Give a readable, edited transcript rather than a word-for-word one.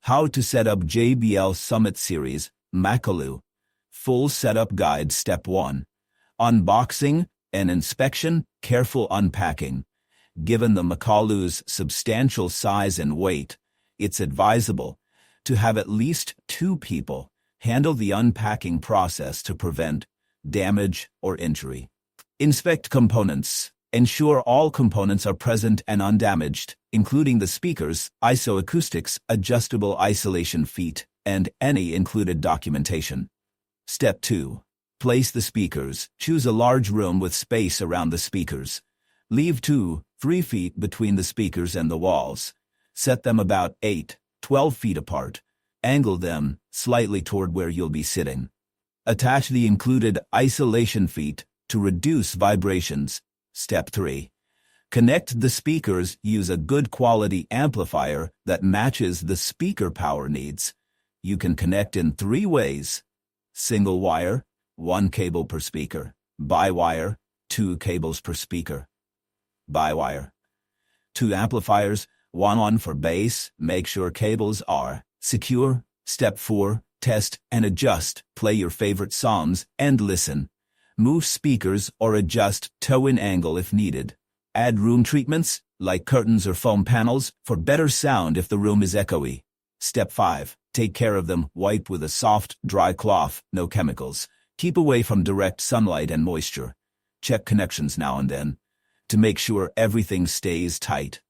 How to set up JBL Summit Series Makalu. Full setup guide. Step 1. Unboxing and inspection. Careful unpacking. Given the Makalu's substantial size and weight, it's advisable to have at least 2 people handle the unpacking process to prevent damage or injury. Inspect components. Ensure all components are present and undamaged, including the speakers, isoacoustics, adjustable isolation feet, and any included documentation. Step 2. Place the speakers. Choose a large room with space around the speakers. Leave 2-3 feet between the speakers and the walls. Set them about 8-12 feet apart. Angle them slightly toward where you'll be sitting. Attach the included isolation feet to reduce vibrations. Step 3. Connect the speakers. Use a good quality amplifier that matches the speaker power needs. You can connect in 3 ways. Single wire, 1 cable per speaker. Bi-wire, 2 cables per speaker. Bi-wire. 2 amplifiers, 1 on for bass. Make sure cables are secure. Step 4. Test and adjust. Play your favorite songs and listen. Move speakers or adjust toe-in angle if needed. Add room treatments, like curtains or foam panels, for better sound if the room is echoey. Step 5. Take care of them. Wipe with a soft, dry cloth, no chemicals. Keep away from direct sunlight and moisture. Check connections now and then to make sure everything stays tight.